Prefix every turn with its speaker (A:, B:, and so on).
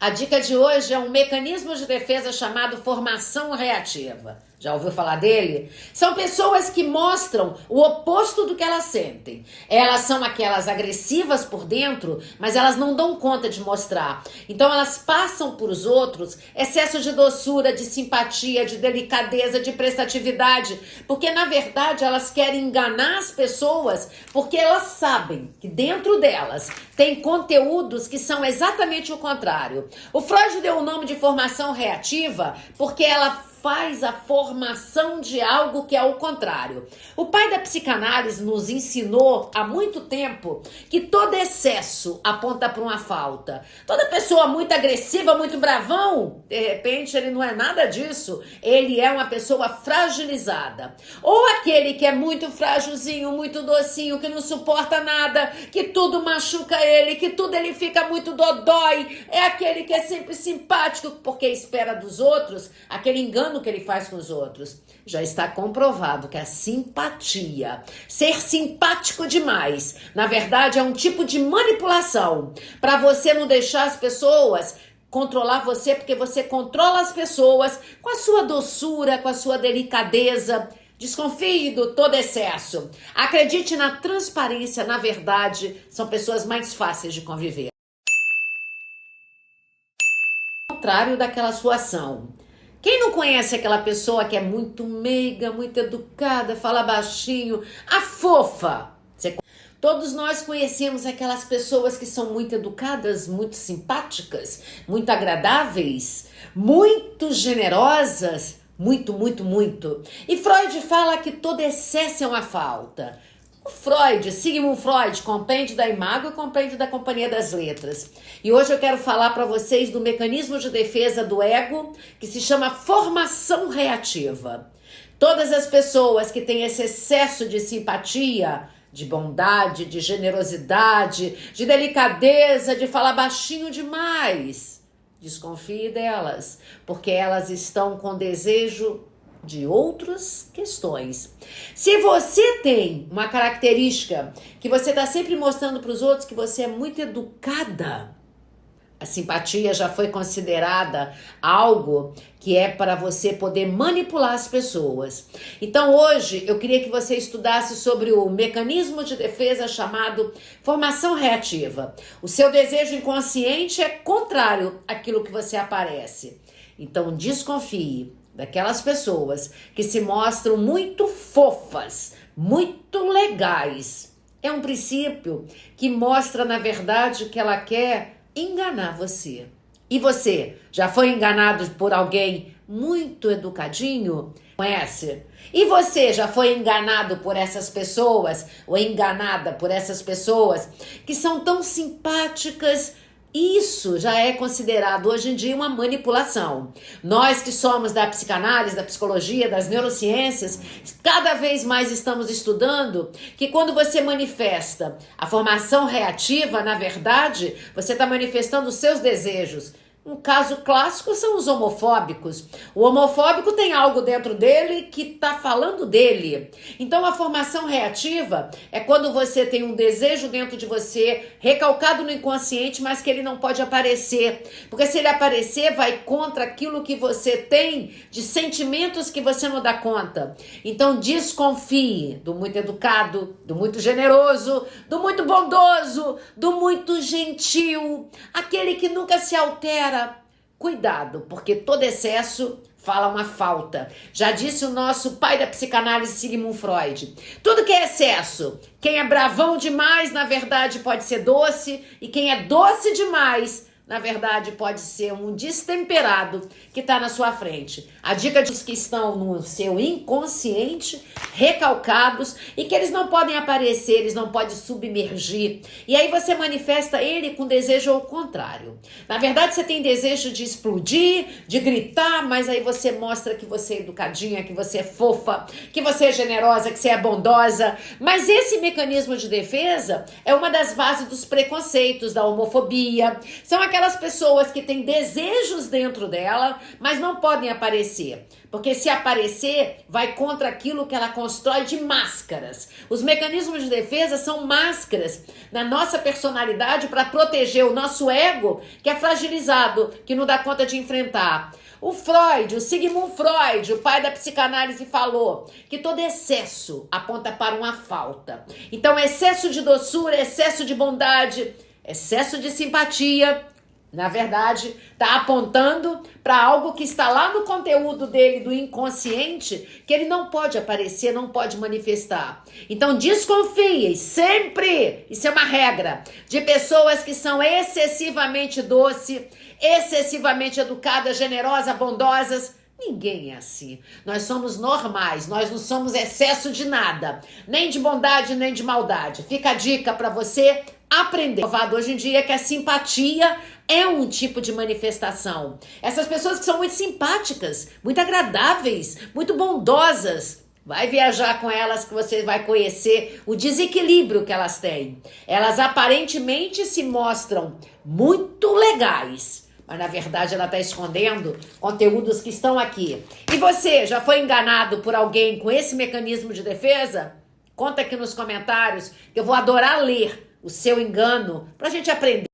A: A dica de hoje é um mecanismo de defesa chamado formação reativa. Já ouviu falar dele? São pessoas que mostram o oposto do que elas sentem. Elas são aquelas agressivas por dentro, mas elas não dão conta de mostrar. Então elas passam por os outros excesso de doçura, de simpatia, de delicadeza, de prestatividade, porque na verdade elas querem enganar as pessoas, porque elas sabem que dentro delas tem conteúdos que são exatamente o contrário. O Freud deu o nome de formação reativa porque ela faz a formação de algo que é o contrário. O pai da psicanálise nos ensinou há muito tempo que todo excesso aponta para uma falta. Toda pessoa muito agressiva, muito bravão, de repente ele não é nada disso. Ele é uma pessoa fragilizada. Ou aquele que é muito frágilzinho, muito docinho, que não suporta nada, que tudo machuca ele, que tudo ele fica muito dodói. É aquele que é sempre simpático porque espera dos outros, aquele engano que ele faz com os outros. Já está comprovado que a simpatia, ser simpático demais, na verdade é um tipo de manipulação para você não deixar as pessoas controlar você, porque você controla as pessoas com a sua doçura, com a sua delicadeza. Desconfie do todo excesso. Acredite na transparência, na verdade, são pessoas mais fáceis de conviver. Ao contrário daquela sua ação. Quem não conhece aquela pessoa que é muito meiga, muito educada, fala baixinho, a fofa? Todos nós conhecemos aquelas pessoas que são muito educadas, muito simpáticas, muito agradáveis, muito generosas, muito. E Freud fala que todo excesso é uma falta. O Freud, Sigmund Freud, compêndio da Imago e compêndio da Companhia das Letras. E hoje eu quero falar para vocês do mecanismo de defesa do ego, que se chama formação reativa. Todas as pessoas que têm esse excesso de simpatia, de bondade, de generosidade, de delicadeza, de falar baixinho demais, desconfie delas, porque elas estão com desejo de outras questões. Se você tem uma característica que você está sempre mostrando para os outros que você é muito educada, a simpatia já foi considerada algo que é para você poder manipular as pessoas. Então hoje eu queria que você estudasse sobre o mecanismo de defesa chamado formação reativa. O seu desejo inconsciente é contrário àquilo que você aparece. Então desconfie daquelas pessoas que se mostram muito fofas, muito legais. É um princípio que mostra, na verdade, que ela quer enganar você. E você já foi enganado por alguém muito educadinho? Conhece? E você já foi enganado por essas pessoas, ou enganada por essas pessoas que são tão simpáticas? Isso já é considerado hoje em dia uma manipulação. Nós que somos da psicanálise, da psicologia, das neurociências, cada vez mais estamos estudando que quando você manifesta a formação reativa, na verdade, você está manifestando os seus desejos. Um caso clássico são os homofóbicos. O homofóbico tem algo dentro dele que está falando dele. Então a formação reativa é quando você tem um desejo dentro de você, recalcado no inconsciente, mas que ele não pode aparecer. Porque se ele aparecer, vai contra aquilo que você tem de sentimentos que você não dá conta. Então desconfie do muito educado, do muito generoso, do muito bondoso, do muito gentil, aquele que nunca se altera. Cuidado, porque todo excesso fala uma falta. Já disse o nosso pai da psicanálise, Sigmund Freud. Tudo que é excesso, quem é bravão demais, na verdade, pode ser doce, e quem é doce demais, na verdade, pode ser um destemperado que está na sua frente. A dica dos que estão no seu inconsciente, recalcados, e que eles não podem aparecer, eles não podem submergir. E aí você manifesta ele com desejo ao contrário. Na verdade, você tem desejo de explodir, de gritar, mas aí você mostra que você é educadinha, que você é fofa, que você é generosa, que você é bondosa. Mas esse mecanismo de defesa é uma das bases dos preconceitos, da homofobia. São aquelas pessoas que têm desejos dentro dela, mas não podem aparecer. Porque se aparecer, vai contra aquilo que ela constrói de máscaras. Os mecanismos de defesa são máscaras na nossa personalidade para proteger o nosso ego, que é fragilizado, que não dá conta de enfrentar. O Freud, o Sigmund Freud, o pai da psicanálise, falou que todo excesso aponta para uma falta. Então, excesso de doçura, excesso de bondade, excesso de simpatia, na verdade, está apontando para algo que está lá no conteúdo dele, do inconsciente, que ele não pode aparecer, não pode manifestar. Então, desconfie sempre, isso é uma regra, de pessoas que são excessivamente doces, excessivamente educadas, generosas, bondosas. Ninguém é assim. Nós somos normais, nós não somos excesso de nada, nem de bondade, nem de maldade. Fica a dica para você aprender. Provado hoje em dia que a simpatia é um tipo de manifestação. Essas pessoas que são muito simpáticas, muito agradáveis, muito bondosas, vai viajar com elas que você vai conhecer o desequilíbrio que elas têm. Elas aparentemente se mostram muito legais, mas na verdade ela está escondendo conteúdos que estão aqui. E você já foi enganado por alguém com esse mecanismo de defesa? Conta aqui nos comentários que eu vou adorar ler o seu engano pra gente aprender.